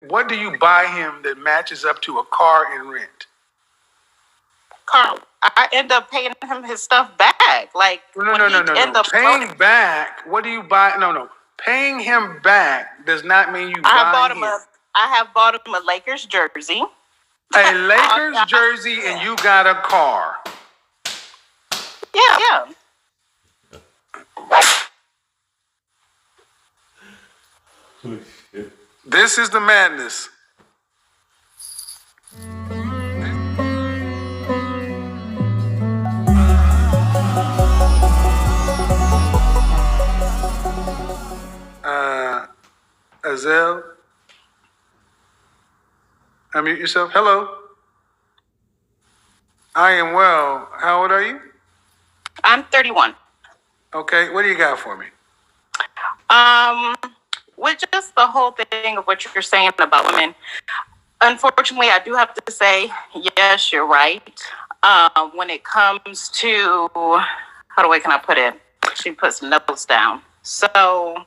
what do you buy him that matches up to a car in rent? Carl, I end up paying him his stuff back. Like, No. Paying back. What do you buy? No. Paying him back does not mean you buy him. I have bought him a Lakers jersey. A Lakers jersey, and you got a car. Yeah. This is the madness. Azel, unmute yourself. Hello. I am well. How old are you? I'm 31. Okay. What do you got for me? With just the whole thing of what you're saying about women, unfortunately, I do have to say, yes, you're right. When it comes to, can I put it? She put some notes down. So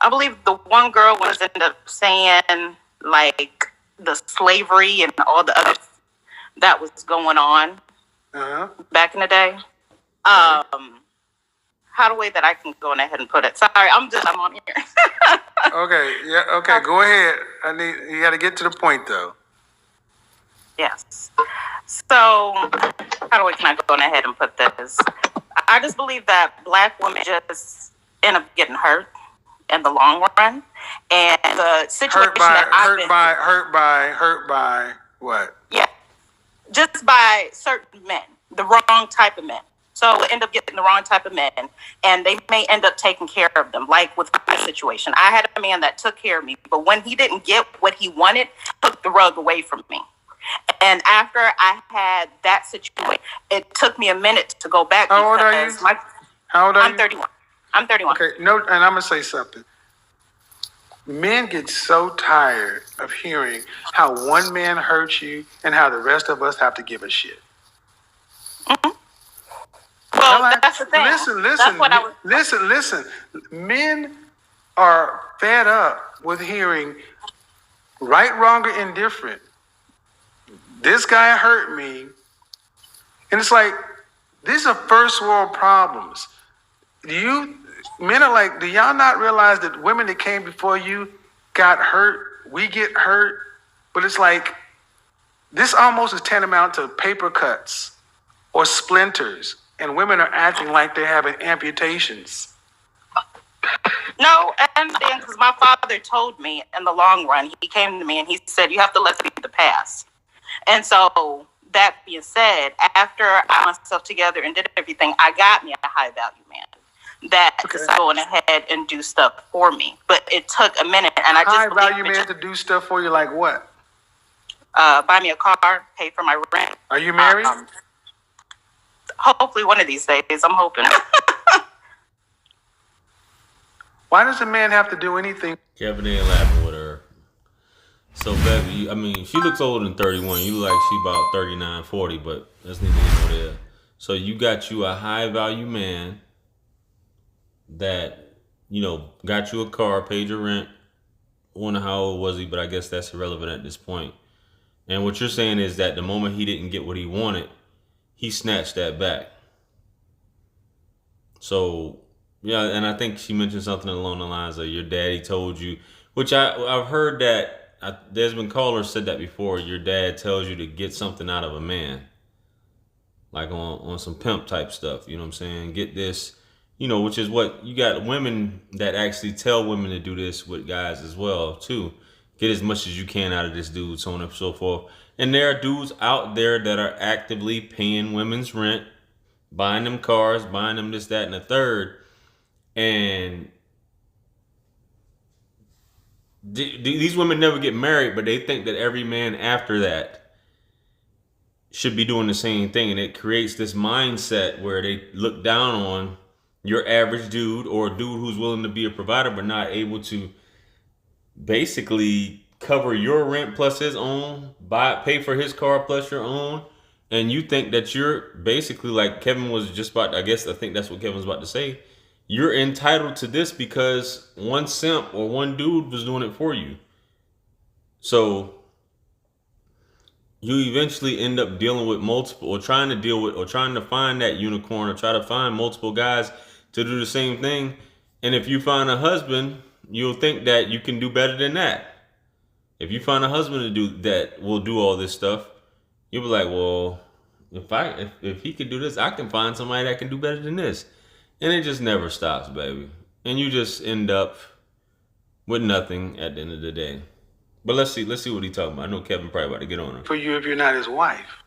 I believe the one girl was ended up saying like the slavery and all the other that was going on back in the day. That I can go on ahead and put it. Sorry, I'm on here. Okay, yeah, okay, go ahead. You got to get to the point though. Yes. So can I go on ahead and put this? I just believe that Black women just end up getting hurt in the long run, and the situation hurt by what? Yeah, just by certain men, the wrong type of men. So we end up getting the wrong type of men, and they may end up taking care of them. Like with my situation, I had a man that took care of me, but when he didn't get what he wanted, took the rug away from me. And after I had that situation, it took me a minute to go back. How old are you? How old are you? 31. I'm 31. Okay, no, and I'm going to say something. Men get so tired of hearing how one man hurts you and how the rest of us have to give a shit. Mm-hmm. Well, that's the thing. Listen. Men are fed up with hearing right, wrong, or indifferent. This guy hurt me. And it's like, these are first world problems. Men are like, do y'all not realize that women that came before you got hurt? We get hurt. But it's like, this almost is tantamount to paper cuts or splinters. And women are acting like they're having amputations. No, and because my father told me in the long run, he came to me and he said, you have to let it be the past. And so that being said, after I got myself together and did everything, I got me a high value man that is going ahead and do stuff for me. But it took a minute, and I just high value man to do stuff for you, like what? Buy me a car, pay for my rent. Are you married? Hopefully one of these days. I'm hoping. Why does a man have to do anything? Kevin ain't laughing with her. So, Bevy, she looks older than 31. You look like she about 39, 40, but that's neither here nor there. So you got you a high value man that, got you a car, paid your rent. Wonder how old was he, but I guess that's irrelevant at this point. And what you're saying is that the moment he didn't get what he wanted, he snatched that back. So, yeah, and I think she mentioned something along the lines of your daddy told you, which I've heard that there's been callers said that before. Your dad tells you to get something out of a man, like on some pimp type stuff. You know what I'm saying? Get this, which is what you got women that actually tell women to do this with guys as well too. Get as much as you can out of this dude, so on and so forth. And there are dudes out there that are actively paying women's rent, buying them cars, buying them this, that, and the third. And these women never get married, but they think that every man after that should be doing the same thing. And it creates this mindset where they look down on your average dude or a dude who's willing to be a provider but not able to basically cover your rent plus his own, pay for his car plus your own, and you think that you're basically like Kevin was just about. I think that's what Kevin was about to say. You're entitled to this because one simp or one dude was doing it for you. So you eventually end up dealing with multiple, or trying to deal with, or trying to find that unicorn, or try to find multiple guys to do the same thing. And if you find a husband, you'll think that you can do better than that. If you find a husband to do that will do all this stuff, you'll be like, well, if he can do this, I can find somebody that can do better than this. And it just never stops, baby. And you just end up with nothing at the end of the day. But let's see what he's talking about. I know Kevin probably about to get on him. For you if you're not his wife.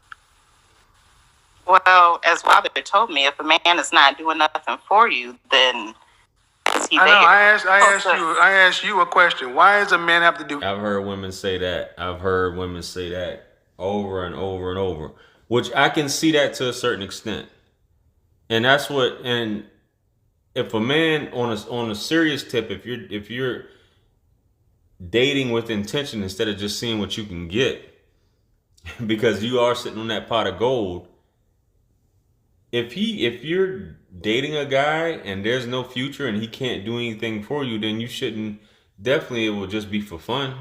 Well, as Father told me, if a man is not doing nothing for you, then is he there? I asked you a question. Why does a man have to do? I've heard women say that. Over and over and over, which I can see that to a certain extent. And that's what. And if a man on a serious tip, if you're dating with intention instead of just seeing what you can get, because you are sitting on that pot of gold. If you're dating a guy and there's no future and he can't do anything for you, then you shouldn't. Definitely, it will just be for fun.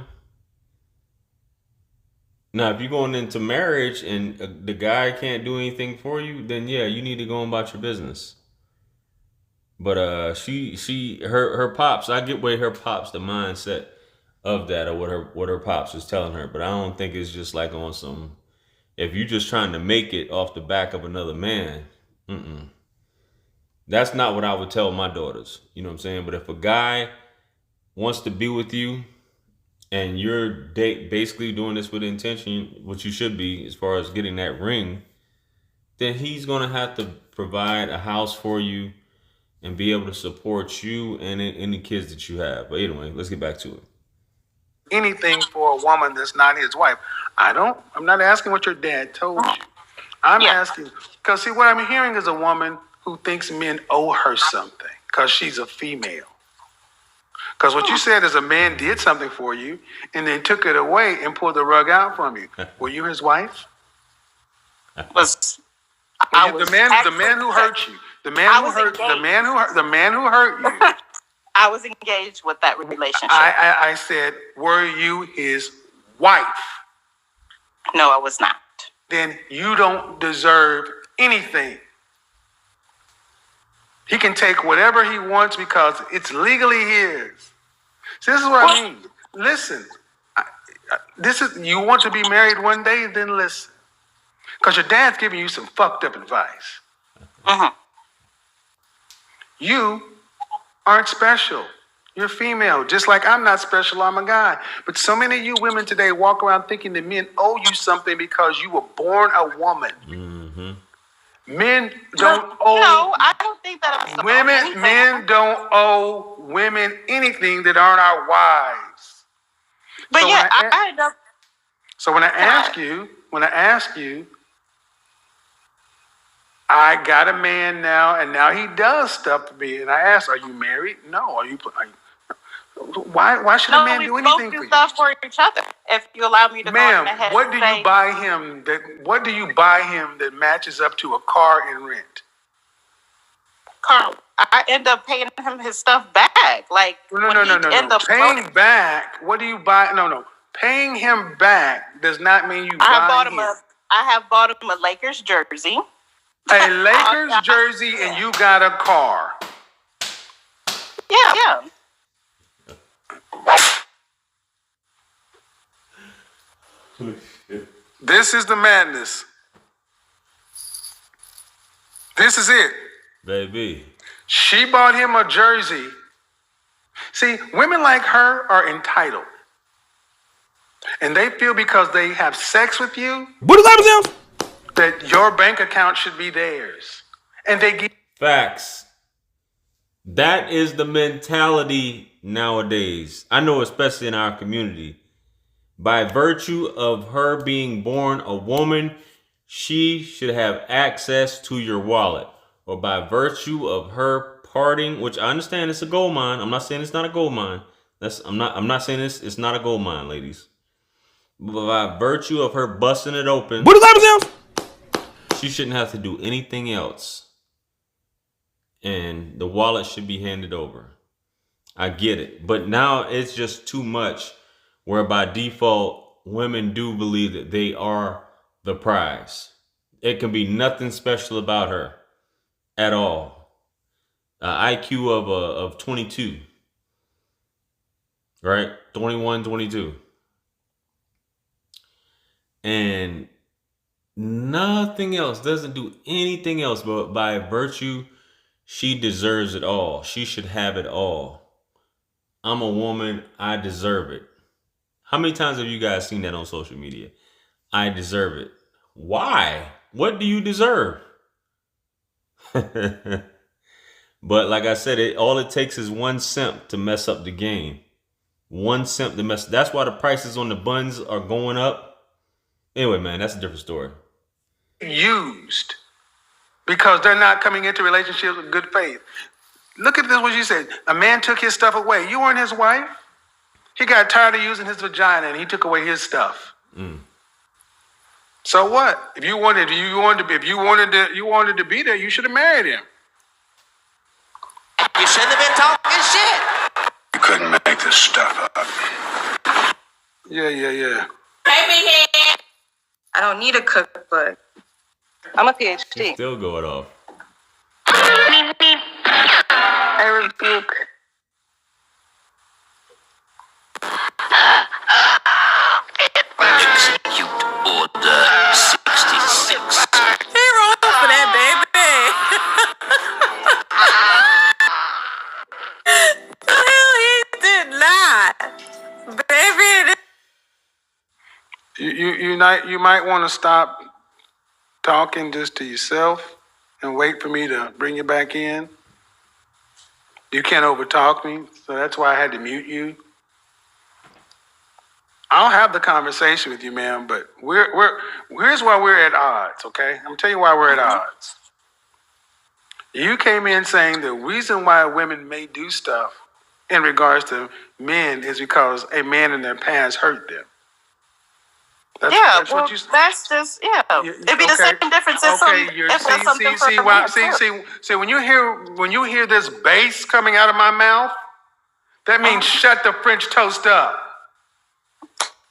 Now, if you're going into marriage and the guy can't do anything for you, then yeah, you need to go about your business. But her pops, I get where her pops, the mindset of that, or what her pops is telling her. But I don't think it's just like on some. If you're just trying to make it off the back of another man, that's not what I would tell my daughters. You know what I'm saying? But if a guy wants to be with you, and you're basically doing this with intention, which you should be as far as getting that ring, then he's going to have to provide a house for you and be able to support you and any kids that you have. But anyway, let's get back to it. Anything for a woman that's not his wife. I'm not asking what your dad told you. I'm asking, because see, what I'm hearing is a woman who thinks men owe her something because she's a female. Because what you said is a man did something for you and then took it away and pulled the rug out from you. Were you his wife? The man who hurt you. The man who hurt you. I was engaged with that relationship. I said, were you his wife? No, I was not. Then you don't deserve anything. He can take whatever he wants because it's legally his. See, this is what I mean. Listen, you want to be married one day, then listen. Because your dad's giving you some fucked up advice. You aren't special. You're female. Just like I'm not special, I'm a guy. But so many of you women today walk around thinking that men owe you something because you were born a woman. Men don't owe. No, I don't think that. Men don't owe women anything that aren't our wives. But so yeah, I end up. So when I ask you, I got a man now, and now he does stuff for me. And I ask, are you married? No. Are you why should a man do anything for you? Stuff for each other. If you allow me to go ahead. What do you buy him that matches up to a car in rent? Car. I end up paying him his stuff back. Like No. Paying back. What do you buy? No. Paying him back does not mean you buy him. I have bought him a Lakers jersey. A Lakers jersey, and you got a car. Yeah. This is the madness. This is it. Baby. She bought him a jersey. See, women like her are entitled. And they feel because they have sex with you that your bank account should be theirs. And they give facts. That is the mentality nowadays. I know, especially in our community. By virtue of her being born a woman, she should have access to your wallet. Or by virtue of her parting, which I understand it's a gold mine. I'm not saying it's not a gold mine. I'm not saying it's not a gold mine, ladies. But by virtue of her busting it open, she shouldn't have to do anything else. And the wallet should be handed over. I get it. But now it's just too much where by default, women do believe that they are the prize. It can be nothing special about her at all. IQ of 22, right? 21, 22. And nothing else, doesn't do anything else, but by virtue, she deserves it all. She should have it all. I'm a woman, I deserve it. How many times have you guys seen that on social media? I deserve it. Why? What do you deserve? But like I said, all it takes is 1 simp to mess up the game. 1 simp to mess. That's why the prices on the buns are going up. Anyway, man, that's a different story. Used because they're not coming into relationships with good faith. Look at this, what you said. A man took his stuff away. You weren't his wife. He got tired of using his vagina and he took away his stuff. So what? If you wanted to be there, you should have married him. You shouldn't have been talking shit. You couldn't make this stuff up. Yeah. Hey, big head. I don't need a cookbook. I'm a PhD. Still going off. I rebuke. Execute Order 66. He wrong for that, baby. Hell, he did not, baby. You might want to stop talking just to yourself and wait for me to bring you back in. You can't overtalk me, so that's why I had to mute you. I'll have the conversation with you, ma'am, but here's why we're at odds, okay? I'm gonna tell you why we're at odds. You came in saying the reason why women may do stuff in regards to men is because a man in their past hurt them. That's what you, that's just, it'd be the same difference as see, when you hear this bass coming out of my mouth, that means shut the French toast up.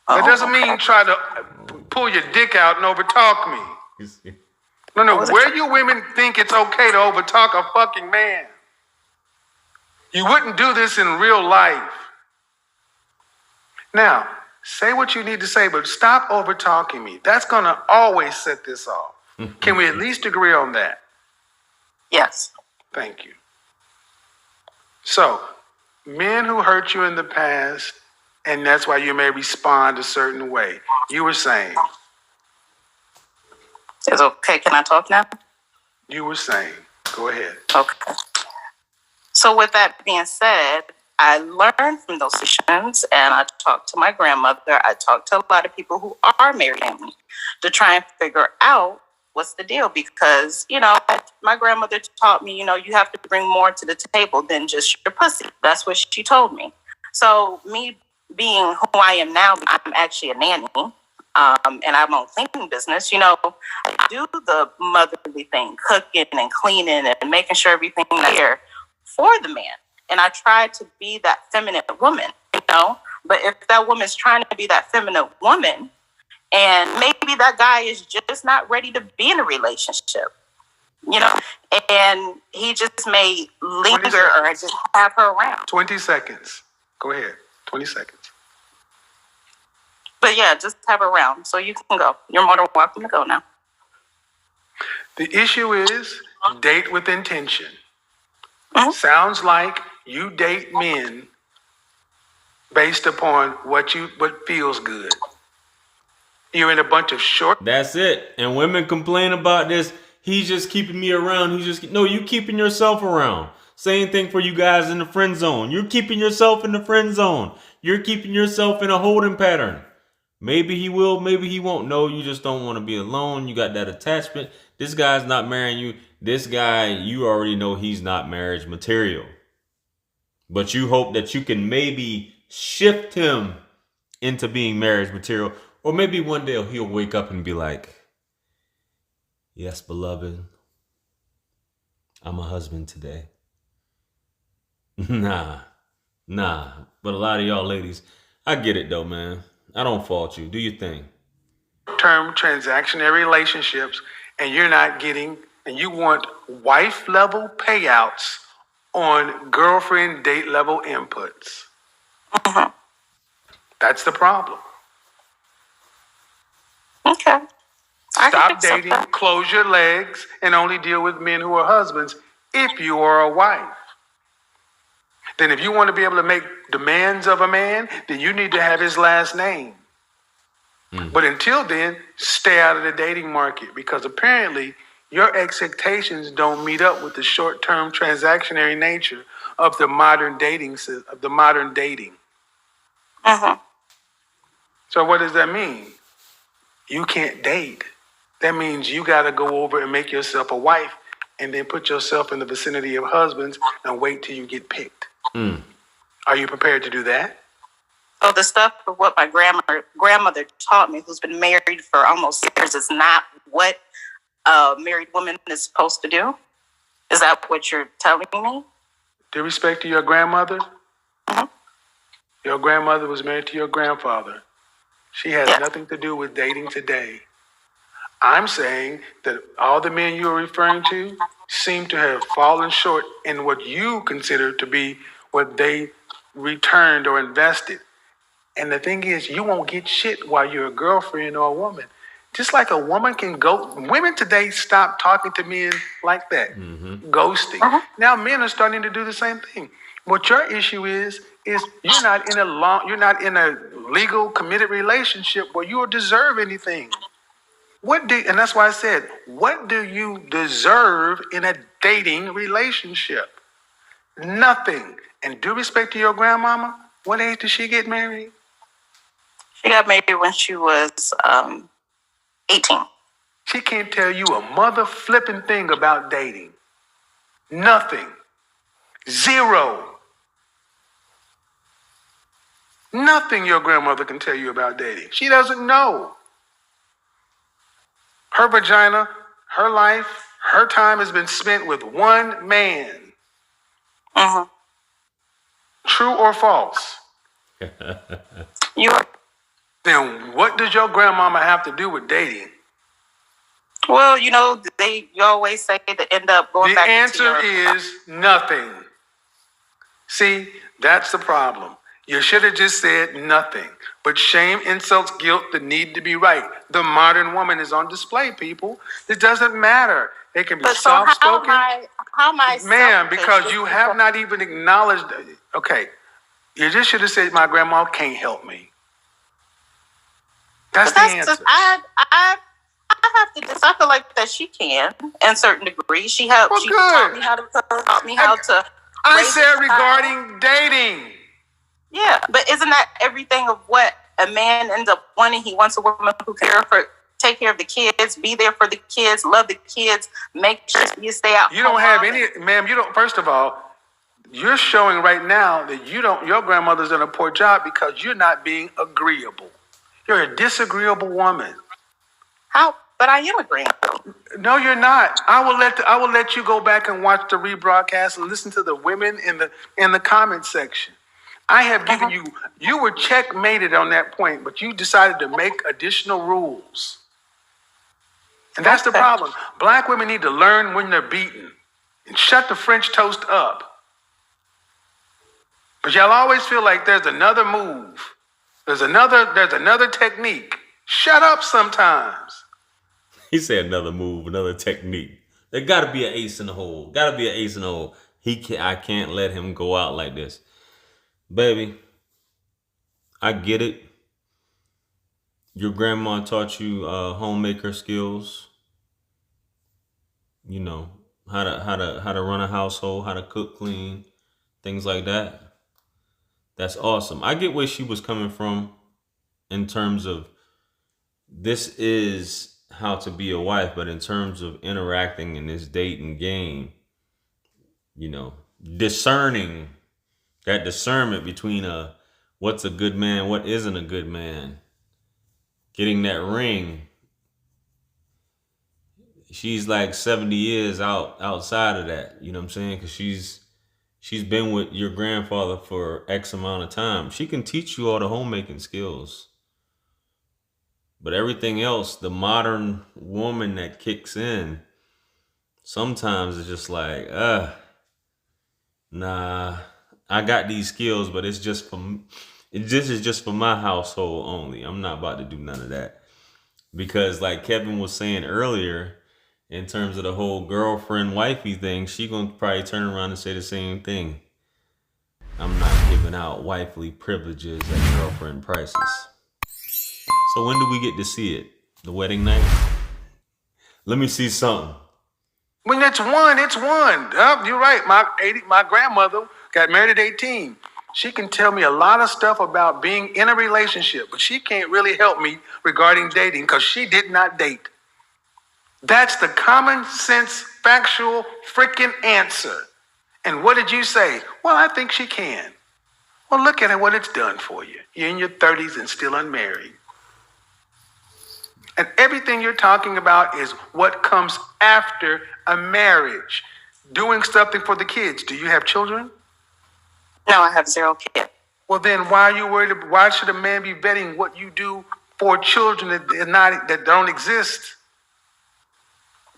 That doesn't mean try to pull your dick out and overtalk me. No, where you women think it's okay to overtalk a fucking man? You wouldn't do this in real life. Now, say what you need to say, but stop over-talking me. That's going to always set this off. Can we at least agree on that? Yes. Thank you. So, men who hurt you in the past, and that's why you may respond a certain way. You were saying. It's okay. Can I talk now? You were saying. Go ahead. Okay. So with that being said, I learned from those situations, and I talked to my grandmother. I talked to a lot of people who are married to me to try and figure out what's the deal. Because, my grandmother taught me, you have to bring more to the table than just your pussy. That's what she told me. So me being who I am now, I'm actually a nanny, and I have my own cleaning business. I do the motherly thing, cooking and cleaning and making sure everything is there for the man. And I try to be that feminine woman, But if that woman's trying to be that feminine woman, and maybe that guy is just not ready to be in a relationship, and he just may linger or just have her around. 20 seconds. Go ahead. 20 seconds. But yeah, just have her around. So you can go. You're more than welcome to go now. The issue is date with intention. Mm-hmm. Sounds like you date men based upon what feels good. You're in a bunch of short. That's it. And women complain about this. He's just keeping me around. No, you keeping yourself around. Same thing for you guys in the friend zone. You're keeping yourself in the friend zone. You're keeping yourself in a holding pattern. Maybe he will, maybe he won't. No, you just don't want to be alone. You got that attachment. This guy's not marrying you. This guy, you already know he's not marriage material. But you hope that you can maybe shift him into being marriage material. Or maybe one day he'll wake up and be like, yes, beloved, I'm a husband today. Nah. But a lot of y'all ladies, I get it though, man. I don't fault you. Do your thing. Term transactionary relationships, and you're not getting, and you want wife level payouts on girlfriend date level inputs. That's the problem. Okay. I can Stop accept dating, that. close your legs, and only deal with men who are husbands if you are a wife. Then if you want to be able to make demands of a man, then you need to have his last name. But until then, stay out of the dating market, because apparently your expectations don't meet up with the short-term transactionary nature of the modern dating of the modern dating. Mm-hmm. So what does that mean? You can't date. That means you got to go over and make yourself a wife, and then put yourself in the vicinity of husbands and wait till you get picked. Are you prepared to do that? So the stuff of what my grandmother taught me, who's been married for almost years, is not what a married woman is supposed to do? Is that what you're telling me? Due respect to your grandmother, Mhm. your grandmother was married to your grandfather. She has Yes. nothing to do with dating today. I'm saying that all the men you are referring to seem to have fallen short in what you consider to be what they returned or invested. And the thing is, you won't get shit while you're a girlfriend or a woman. Just like a woman can go, women today stop talking to men like that, ghosting. Now men are starting to do the same thing. What your issue is you're not in a legal committed relationship where you deserve anything. And that's why I said, what do you deserve in a dating relationship? Nothing. And due respect to your grandmama, what age did she get married? She got married when she was 18. She can't tell you a mother flipping thing about dating. Nothing. Zero. Nothing your grandmother can tell you about dating. She doesn't know. Her vagina, her life, her time has been spent with one man. Mm-hmm. True or false? Then what does your grandmama have to do with dating? Well, you always say to end up going The back. answer is nothing. See, that's the problem. You should have just said nothing. But shame, insults, guilt, the need to be right. The modern woman is on display, people. It doesn't matter. They can be But so soft-spoken. how am I Ma'am, selfish because just you have because- not even acknowledged. Okay, you just should have said, my grandma can't help me. That's But the that's answer. just, I have to just, I feel like that she can in certain degrees. She helped. Well, She good. taught me how to cook, taught me how to. I raise a said child. regarding dating. Yeah, but isn't that everything of what a man ends up wanting? He wants a woman who take care of the kids, be there for the kids, love the kids, make sure you stay out. You don't have any, ma'am, you don't, first of all, you're showing right now that your grandmother's done a poor job because you're not being agreeable. You're a disagreeable woman. How? But I am agreeing. No, you're not. I will let you go back and watch the rebroadcast and listen to the women in the comment section. I have given you were checkmated on that point, but you decided to make additional rules. And that's the problem. Black women need to learn when they're beaten and shut the French toast up. But y'all always feel like there's another move. There's another technique. Shut up sometimes. He said another move, another technique. There got to be an ace in the hole. Got to be an ace in the hole. I can't let him go out like this. Baby, I get it. Your grandma taught you homemaker skills. You know, how to run a household, how to cook, clean, things like that. That's awesome. I get where she was coming from in terms of this is how to be a wife, but in terms of interacting in this dating game, discerning that discernment between what's a good man, what isn't a good man, getting that ring. She's like 70 years outside of that, you know what I'm saying? Because she's been with your grandfather for X amount of time. She can teach you all the homemaking skills. But everything else, the modern woman that kicks in, sometimes it's just like, nah, I got these skills, but this is just for my household only. I'm not about to do none of that. Because like Kevin was saying earlier, in terms of the whole girlfriend wifey thing, she gonna probably turn around and say the same thing. I'm not giving out wifely privileges at girlfriend prices. So when do we get to see it? The wedding night? Let me see something. When it's one, it's one. You're right. My grandmother got married at 18. She can tell me a lot of stuff about being in a relationship, but she can't really help me regarding dating because she did not date. That's the common sense, factual, freaking answer. And what did you say? Well, I think she can. Well, look at what it's done for you. You're in your 30s and still unmarried. And everything you're talking about is what comes after a marriage. Doing something for the kids. Do you have children? No, I have 0 kids. Well, then why are you worried? Why should a man be vetting what you do for children that don't exist?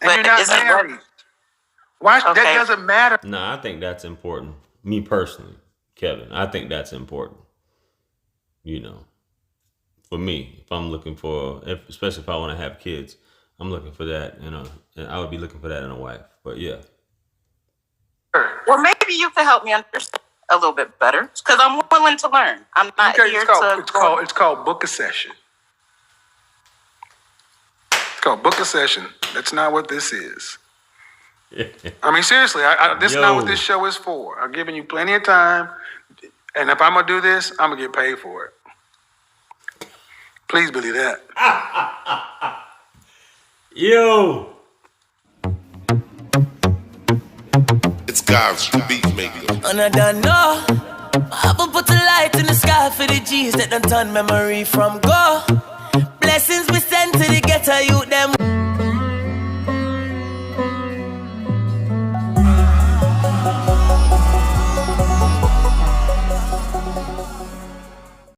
And But you're not isn't married. Why? Okay. That doesn't matter. Nah, I think that's important. Me personally, Kevin, I think that's important. You know, for me, if I'm looking for, especially if I want to have kids, I'm looking for that. And I would be looking for that in a wife. But yeah. Well, maybe you can help me understand a little bit better because I'm willing to learn. I'm not Okay, here it's called book a session. It's called book a session. That's not what this is. I mean, seriously, this is not what this show is for. I'm giving you plenty of time, and if I'm gonna do this, I'm gonna get paid for it. Please believe that. Yo. It's God's beat maker. And I don't know. I will put a light in the sky for the G's that done turn memory from go. Blessings we send to the ghetto youth them